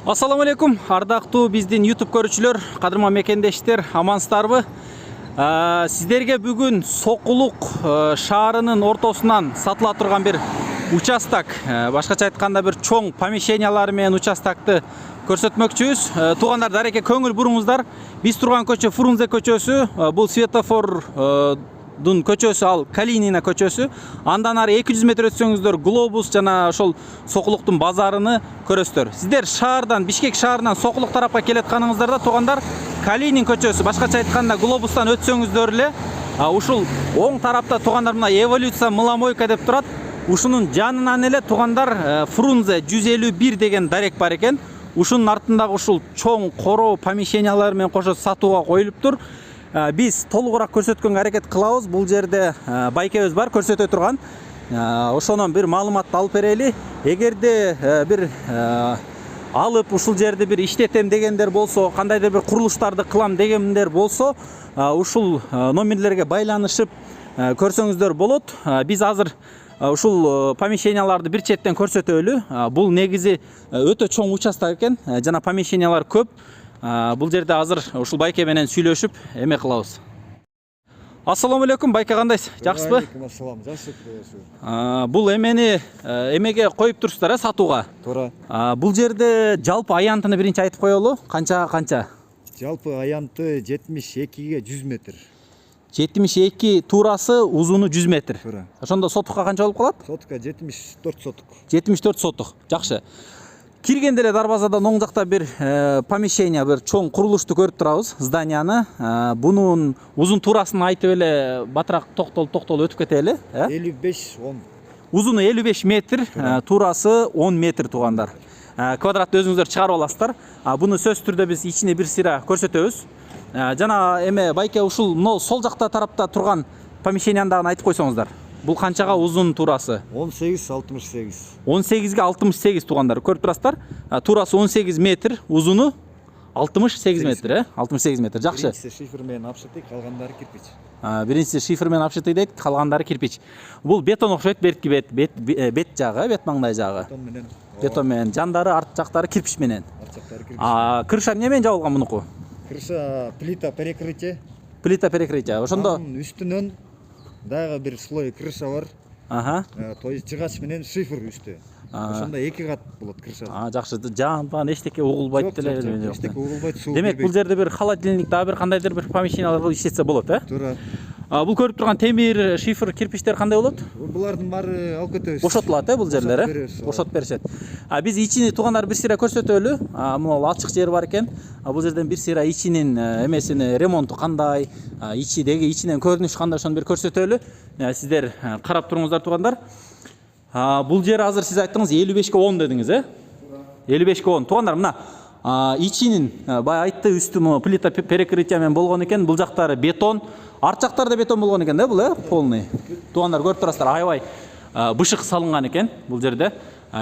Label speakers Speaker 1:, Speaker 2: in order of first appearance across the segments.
Speaker 1: Assalamu алейкум, ардактуу биздин YouTube көрүүчүлөр, кадырма мекендештер, амансыздарбы? Сиздерге бүгүн Сокулук шаарынын ортосунан сатыла турган бир участок, башкача айтканда бир чоң помещениялары менен участокты көрсөтмөкчүбүз. Туугандар, дареке көңүл буруңуздар. Биз турган көчө Фрунзе көчөсү, бул светофор дун көчөсү, ал Калинина көчөсү. Андан ары 200 метр өтсөңүздөр Глобус жана ошол Сокулуктун базарыны көрөсүздөр. Сиздер шаардан, Бишкек шаарынан Сокулук тарапка келатканыңыздарда туугандар, Калинин көчөсү, башкача айтканда Глобустан өтсөңүздөр эле ушул оң тарапта туугандар мына Эволюция мыломойка деп турат. Ушунун жанынан эле туугандар Фрунзе 151 деген дарек бар экен. Ушунун артындагы ушул чоң короо помещениялар менен кошо сатууга коюлуптур. Биз толугураак көрсөткөнгө аракет кылабыз. Бул жерде байкебиз бар, көрсөтө турган. Ошонун бир маалыматты алып берели. Эгерде бир алып ушул жерди бир иштетем дегендер болсо, кандайдыр бир курулуштарды кылам дегендер болсо, ушул номерлерге байланышып көрсөңүздөр болот. Биз азыр ушул помещенияларды бир четтен көрсөтөлү. Бул негизи өтө чоң участок экен, жана помещениялар көп. Бул жерде азыр ушул байке менен сүйлөшүп эме кылабыз. Ассаламу алейкум, байке кандайсыз? Жакшысызбы?
Speaker 2: Алейкум ассалам, жакшы.
Speaker 1: Бул эмеге коюп турсуздар, сатууга?
Speaker 2: Туура.
Speaker 1: Бул жерде жалпы аянтыны биринчи айтып коелу. Канча?
Speaker 2: Жалпы аянты 72ге 100 метр.
Speaker 1: 72 туурасы, узуну 100 метр.
Speaker 2: Туура.
Speaker 1: Ошондо сотукка канча болуп калат?
Speaker 2: Сотка 74 сотук.
Speaker 1: 74 сотук. Жакшы. Киргенде эле дарбазадан оң жакта бир помещение, бир чоң курулушту көрүп турабыз, зданияны. Бунун узун туурасын айтып эле батыраак токтолуп өтүп кетели.
Speaker 2: 55-10.
Speaker 1: Узуну 55 метр, туурасы 10 метр туугандар. Квадратты өзүңүздөр чыгарып аласыздар. Буну сөзсүз түрдө биз ичине бир сыйра көрсөтөбүз. Жана эме байке ушул мына сол жакта тарапта турган помещенияны дагы айтып койсоңуздар. Бул канчага узун туурасы?
Speaker 2: 18-68.
Speaker 1: 18ге 68 туугандар, көрүп турасыздар. Туурасы 18 метр, узуну 68 метр, 68 метр. Жакшы.
Speaker 2: Биринчиси шифер менен апшытый, калгандары кирпич.
Speaker 1: Биринчиси шифер менен апшытый дейт, калгандары кирпич. Бул бетон окшойт, бертки бет жагы, бет маңдай жагы. Бетон менен, жандары, арт жактары кирпич менен.
Speaker 2: Арт жактары кирпич.
Speaker 1: Крыша эмне менен жабылган мунуку?
Speaker 2: Крыша плита перекрытие.
Speaker 1: Плита перекрытие. Ошондо
Speaker 2: үстүнөн дагы бир слой крыша бар. То есть жыгач менен шифер үстү. Ошондо 2 кат болот крыша.
Speaker 1: Жакшы, жаанбаган эчтеке угулбайт деле.
Speaker 2: Эчтеке угулбайт, суу.
Speaker 1: Демек, бул жерде бир холодильник, дагы бир кандайдыр бир помещениялар иштетсе болот,
Speaker 2: Туура.
Speaker 1: Бул көрүп турган темир, шифер, кирпичтер кандай болот?
Speaker 2: Булардын баары алып кетебиз.
Speaker 1: Бошотулат, бул жерлер, бошот беришет. Биз ичини туугандар бир сыйра көрсөтөлү. Могул ачык жер бар экен. Бул жерден бир сыйра ичинин эмесини, ремонту кандай, ичинен көрүнүш кандай, ошону бир көрсөтөлү. Сиздер карап туруңуздар туугандар. Бул жер азыр сиз айттыңыз 55ге 10 дедиңиз, 55ге 10. Туугандар, мына ичинин бай айтты, үстү плита перекрытие менен болгон экен. Бул жактары бетон, арт жактары да бетон болгон экен, бул полный. Туугандар, көрүп турасыздар, аябай бышык салынган экен бул жерде.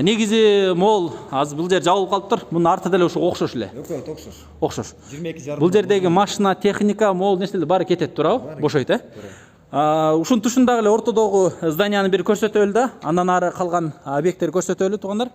Speaker 1: Негизи мол азыр бул жер жабылып калыптыр. Мунун арты деле ошо окшош эле. Окшош. 22,5. Бул жердеги машина, техника, мол нерселер баары кетет турабы? Бошойт, Ушун тушундагы эле ортодогу зданияны бир көрсөтөлү да, андан ары калган объекттер көрсөтөлү туугандар.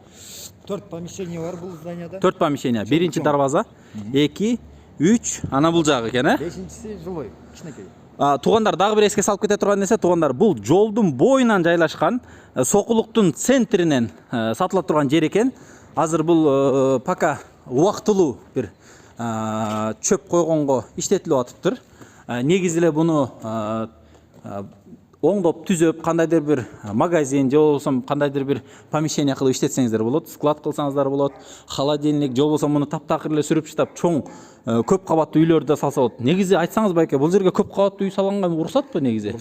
Speaker 2: 4 помещение бар бул зданияда.
Speaker 1: 4 помещение. Биринчи дарбаза, 2, 3, ана бул жагы экен,
Speaker 2: Бешинчиси жилой, кичинекей.
Speaker 1: Туугандар, дагы бир эске салып кете турган нерсе, туугандар, бул жолдун боюнан жайлашкан, Сокулуктун центринен сатыла турган жер экен. Азыр бул пока убактылуу бир чөп койгонго иштетилип атыптыр. Негизи эле буну оңдоп түзөп, кандайдыр бир магазин же болбосо кандайдыр бир помещение кылып иштетсеңиздер болот, склад кылсаңыздар болот, холодильник же болбосо муну таптакыр эле сүрүп таштап чоң көп кабаттуу үйлөрдү да салса болот. Негизи айтсаңыз байке, бул жерге көп кабаттуу үй салганга уруксатпы негизи?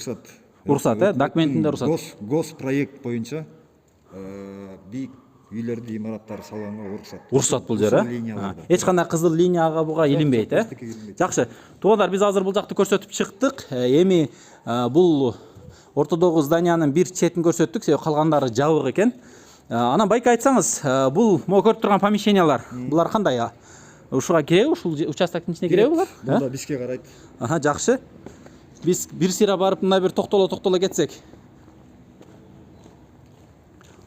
Speaker 1: Уруксат, документинде уруксат.
Speaker 2: Гос проект боюнча бийик үйлөрдү, имараттарды салганга уруксат.
Speaker 1: Уруксат бул жер, Эч кандай кызыл линияга буга илинбейт, Жакшы. Туугандар, биз азыр бул жакты көрсөтүп чыктык. Эми бул ортодогу зданиянын бир четин көрсөттүк, себеби калгандары жабык экен. Анан байке айтсаңыз, бул могу көрүп турган помещениялар, булар кандай? Ушуга киреби, ушул участоктун ичине киреби булар?
Speaker 2: Бул бизге карайт.
Speaker 1: Жакшы. Биз бир сыйра барып мына бир токтоло кетсек.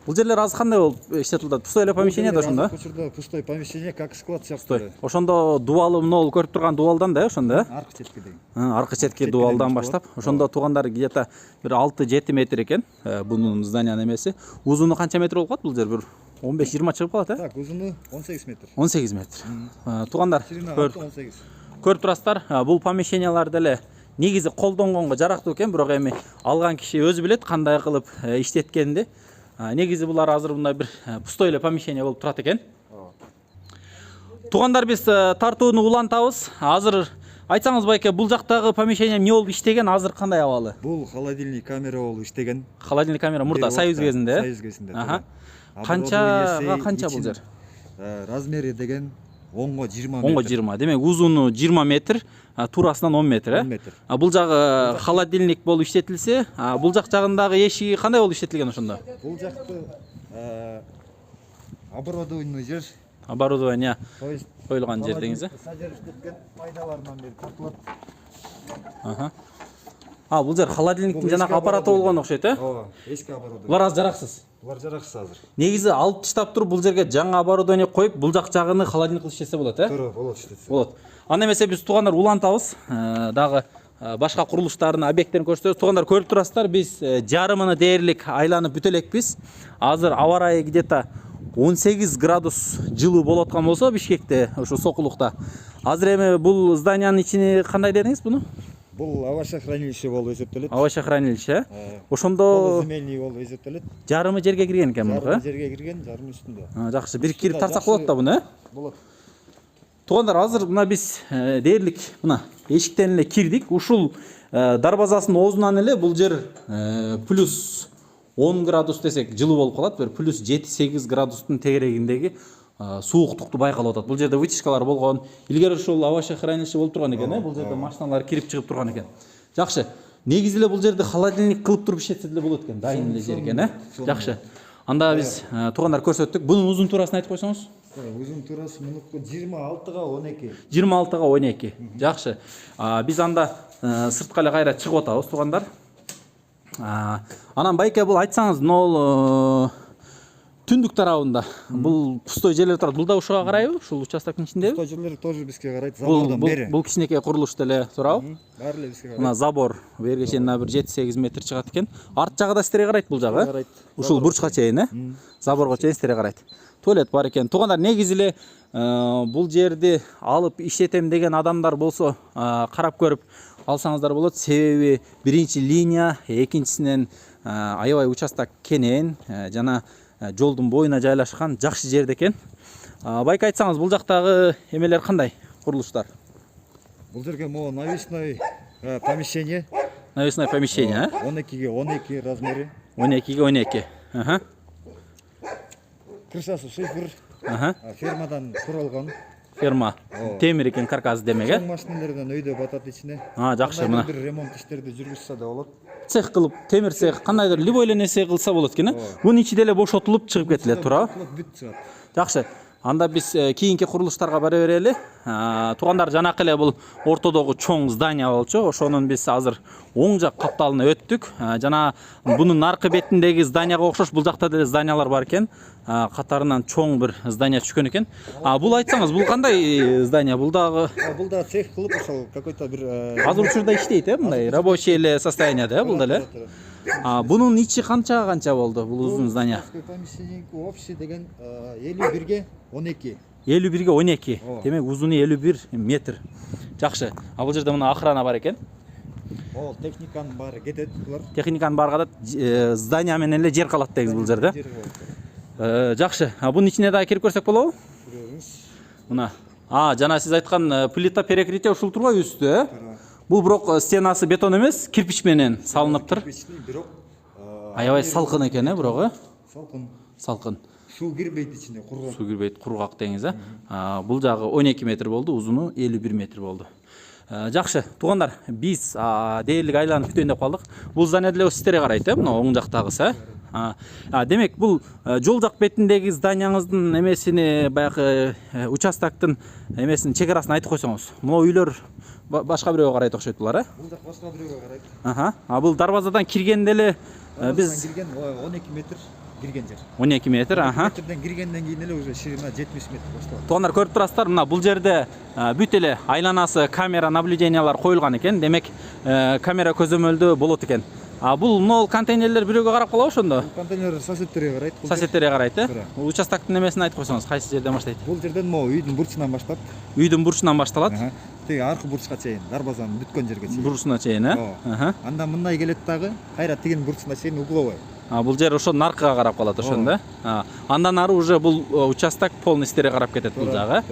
Speaker 1: Бул жерлер азыр кандай болуп иштетилди? Пустой эле помещение да ошондо?
Speaker 2: Учурда пустой помещение, как склад
Speaker 1: Пустой.
Speaker 2: сыяктуу.
Speaker 1: Ошондо дубалы могул көрүп турган дубалдан да ошондо, э?
Speaker 2: Аркы четкидеги.
Speaker 1: Аркы четки дубалдан баштап. Ошондо туугандар где-то бир 6-7 метр экен. Бунун зданиянын эмеси. Узуну канча метр болуп калат бул жер? Бир 15-20 чыгып калат, э?
Speaker 2: Так, узуну 18 метр.
Speaker 1: 18 метр. Туугандар
Speaker 2: Ширина
Speaker 1: көрүп
Speaker 2: 18.
Speaker 1: турасыздар, бул помещениялар деле негизи колдонгонго жарактуу экен, бирок эми алган киши өзү билет кандай кылып иштеткенди. Негизи булар азыр мындай бир пустой эле помещение болуп турат экен. Туугандар, биз тартууну улантабыз. Азыр айтсаңыз байке, бул жактагы помещение эмне болуп иштеген, азыр кандай абалы?
Speaker 2: Бул холодильник камера болуп иштеген.
Speaker 1: Холодильник камера мурда Союз кезинде, э?
Speaker 2: Союз кезинде.
Speaker 1: Канчага канча бул жер?
Speaker 2: Размери деген 10-го 20 метр.
Speaker 1: 10-го 20. Демек узуну 20 метр, турасынан 10 метр, э?
Speaker 2: 10 метр.
Speaker 1: Бул жагы холодильник болуп иштетилсе, бул жак жагындагы эшиги кандай болуп иштетилген ошондо?
Speaker 2: Бул жакты оборудованный жер.
Speaker 1: Оборудование
Speaker 2: То есть
Speaker 1: коюлган жер деңиз, э?
Speaker 2: содержит пайдаларынан бери тартылат.
Speaker 1: Бул жер холодильниктин жанагы аппараты болгон окшойт, э?
Speaker 2: Ооба, эски оборудование.
Speaker 1: Булар азыр жараксыз.
Speaker 2: Булар жараксыз азыр.
Speaker 1: Негизи алып таштап туруп бул жерге жаңы оборудование коюп, бул жак жагыны холодильник кылып иштесе болот, э?
Speaker 2: Туура, болот иштетсе.
Speaker 1: Болот. Анда эмесе биз туугандар улантабыз, дагы башка курулуштардын объекттерин көрсөтөбүз. Туугандар көрүп турасыздар, биз жарымыны дээрлик айланып бүтө элекпиз. Азыр аба ырайы где-то 18 градус жылуу болуп аткан болсо Бишкекте, ошо Сокулукта. Азыр эми бул зданиянын ичини кандай дедиңиз буну?
Speaker 2: Бул овощехранилище болуп эсептелет.
Speaker 1: Овощехранилище, э? Ошондо
Speaker 2: земельный болуп эсептелет.
Speaker 1: жарымы жерге кирген экен буну, э?
Speaker 2: Жерге кирген, жарымы үстүндө.
Speaker 1: Жакшы, бир кирип тартсак болот да буну, э?
Speaker 2: Болот.
Speaker 1: Туугандар, азыр мына биз дээрлик мына эшиктен эле кирдик. Ушул дарбазасынын оозунан эле бул жер плюс 10 градус десек жылуу болуп калат. Бир плюс 7-8 градустун тегерегиндеги сууктукту байкалып атат. Бул жерде вытяжкалар болгон. Илгери ушул овощехранилище болуп турган экен, бул жерде машиналар кирип чыгып турган экен. Жакшы. Негизи эле бул жерде холодильник кылып туруп иштетсе деле болот экен. Дайын эле жер экен, э? Жакшы. Анда биз туугандар көрсөттүк. Бунун узун туурасын айтып койсоңуз?
Speaker 2: Узун туурасы мунуку 26-га 12.
Speaker 1: 26-га 12. Жакшы. Биз анда сыртка эле кайра чыгып атабыз, туугандар. Анан байке, бул айтсаңыз, нол түндүк тарабында бул пустой жерлер турат. Бул да ушуга карайбы? Ушул участоктун ичиндеби?
Speaker 2: Пустой жерлер тоже бизге карайт. Забордон бери.
Speaker 1: Бул кичинекей курулуш деле турабы?
Speaker 2: Баары эле бизге карайт.
Speaker 1: Мына забор берге чейин бир 7-8 метр чыгат экен. Арт жагы да ситерге карайт бул жагы.
Speaker 2: Карайт.
Speaker 1: Ушул бурчка чейин, э? Заборго чейин ситерге карайт. Туалет бар экен. Туугандар, негизи эле бул жерди алып иштетем деген адамдар болсо карап көрүп алсаңыздар болот. Себеби биринчи линия, экинчисинен аябай участок кенен жана жолдун боюна жайлашкан жакшы жерде экен. Байка айтсаңыз, бул жактагы эмелер кандай? Курулуштар?
Speaker 2: Бул жерге могу навесной помещение.
Speaker 1: Навесное помещение,
Speaker 2: 12-ге 12 размери.
Speaker 1: 12-ге 12.
Speaker 2: Крышасы шифр. Фермадан куралган.
Speaker 1: Ферма. Темир экен каркасы демек, э?
Speaker 2: Чоң машиналерден өйдө батат ичине.
Speaker 1: Жакшы, мына.
Speaker 2: Бир ремонт иштерди жүргүзсө да болот.
Speaker 1: Цех кылып, темир цех, кандайдыр любой эле нерсе кылса болот экен, э? Бунун ичи деле бошотулуп чыгып кетилет, туурабы?
Speaker 2: Бүт чыгат.
Speaker 1: Жакшы. Анда биз кийинки курулуштарга бара берели. Туугандар, жанакы эле бул ортодогу чоң здание болчу. Ошонун биз азыр оң жак капталына өттүк. Жана бунун аркы бетиндеги зданияга окшош бул жакта деле зданиялар бар экен. Катарынан чоң бир здание түшкөн экен. Бул айтсаңыз, бул кандай здание? Бул дагы
Speaker 2: цех кылып ошол какой-то бир
Speaker 1: азыр учурда иштейт, э? Мындай рабочий эле состояниеда, бул деле. Бунун ичи канча болду бул узун здание?
Speaker 2: Помещение общий деген 51-ге 12.
Speaker 1: 51-ге 12. Демек узуну 51 метр. Жакшы. Бул жерде мына охрана бар экен.
Speaker 2: Ол техниканын баары кетет булар.
Speaker 1: Техниканын баары катат, здание менен эле жер калат дегиз бул жерде. Жакшы. Бунун ичине да кирип көрсөк болобу?
Speaker 2: Көрөңүз.
Speaker 1: Мына. Жана сиз айткан плита перекрытие ушул турбайбы үстү, э? Бул бирок стенасы бетон эмес, кирпич менен салыныптыр.
Speaker 2: Кирпичный, бирок
Speaker 1: Аябай салкын экен, э, бирок, э?
Speaker 2: Салкын.
Speaker 1: Салкын.
Speaker 2: Суу кирбейт ичине, кургак.
Speaker 1: Суу кирбейт, кургак деңиз, э? Бул жагы 12 метр болду, узуну 51 метр болду. Жакшы, туугандар, биз дээрлик айланып бүтөйүн деп калдык. Бул здание деле ситерге карайт, э? Мына оң жактагысы, э? Демек, бул жол жак бетиндеги зданияңыздын эмесини, баягы участоктун эмесинин чекарасын айтып койсоңуз. Мына үйлөр башка бирөөгө карайт окшойт булар, э?
Speaker 2: Бул жак башка бирөөгө карайт.
Speaker 1: Бул дарбазадан киргенде эле
Speaker 2: биз кирген 12 метр. кирген жер.
Speaker 1: 12 метр,
Speaker 2: Метрден киргенден кийин эле уже 20-70 метр башталат.
Speaker 1: Туугандар көрүп турасыздар, мына бул жерде бүт эле айланасы камера наблюдениялар коюлган экен. Демек, камера көзөмөлдөө болот экен. Бул могул контейнерлер бирөөгө карап калабы ошондо?
Speaker 2: Контейнер соседтерге карайт.
Speaker 1: Соседтерге карайт, Участоктун немесин айтып койсоңуз, кайсы жерден баштайт?
Speaker 2: Бул жерден могу үйдүн бурчунан баштап.
Speaker 1: Үйдүн бурчунан башталат.
Speaker 2: Теги аркы бурчка чейин, дарбазанын бүткөн жерге чейин.
Speaker 1: Бурчуна чейин,
Speaker 2: Андан мындай келет дагы, кайра тигин бурчуна чейин угловой.
Speaker 1: Бул жер ошонун аркыга карап калат ошондо. Андан ары уже бул участок полностью карап кетет бул жагы.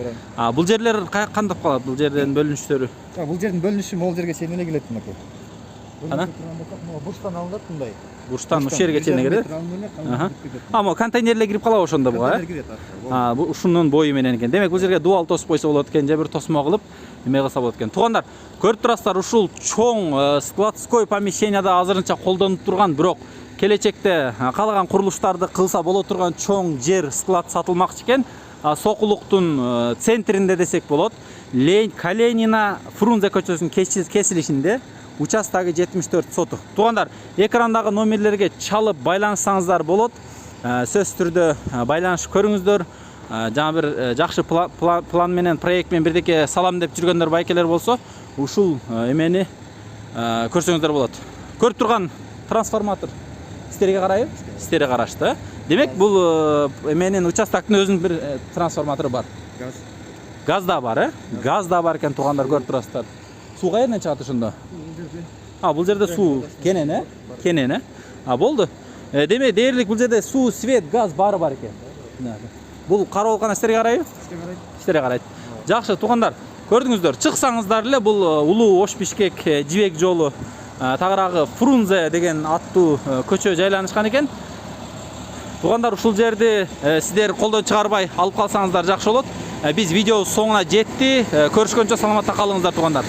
Speaker 1: Бул жерлер кандап калат? Бул жерден бөлүнүштөрү?
Speaker 2: Бул жердин бөлүнүшү могул жерге чейин эле келет мынакей. Бурчтан алынат мындай.
Speaker 1: Бурчтан ушул жерге чейин келет. Могу контейнерлер кирип калабы ошондо буга?
Speaker 2: Контейнер кирет.
Speaker 1: Бул ушунун бою менен экен. Демек бул жерге дуал тосуп койсо болот экен, же бир тосмо кылып эме кылса болот экен. Туугандар, көрүп турасыздар, ушул чоң складской помещенияда азырынча колдонуп турган, бирок келечекте каалаган курулуштарды кылса боло турган чоң жер склад сатылмакчы экен. Сокулуктун центринде десек болот. Калинина Фрунзе көчөсүнүн кесилишинде участогу 74 сотук. Туугандар, экрандагы номерлерге чалып байланышсаңыздар болот. Сөз түрдө байланыш көрүңүздөр. Жана бир жакшы план менен, проект менен бирдеке салам деп жүргөндөр байкелер болсо, ушул эмени көрсөңүздөр болот. Көрүп турган трансформатор сиздерге карайбы? Сиздерге карашты. Демек, бул эменин участоктун өзүнүн бир трансформатору бар. Газ да бар, Газ да бар экен, туугандар, көрүп турасыздар. Суу каерден чыгат ошондо? Бул жерде суу кенен, Кенен, болду. Демек, дээрлик бул жерде суу, свет, газ баары бар экен. Бул кароолкана сиздерге карайбы? Сиздерге карайт. Жакшы, туугандар, көрдүңүздөр. Чыксаңыздар эле бул Улуу Ош Бишкек жибек жолу тагыраагы Фрунзе деген аттуу көчө жайланышкан экен. Туугандар, ушул жерди сиздер колдон чыгарбай алып калсаңыздар жакшы болот. Биз видео соңуна жетти. Көрүшкөнчө саламатта калыңыздар, туугандар.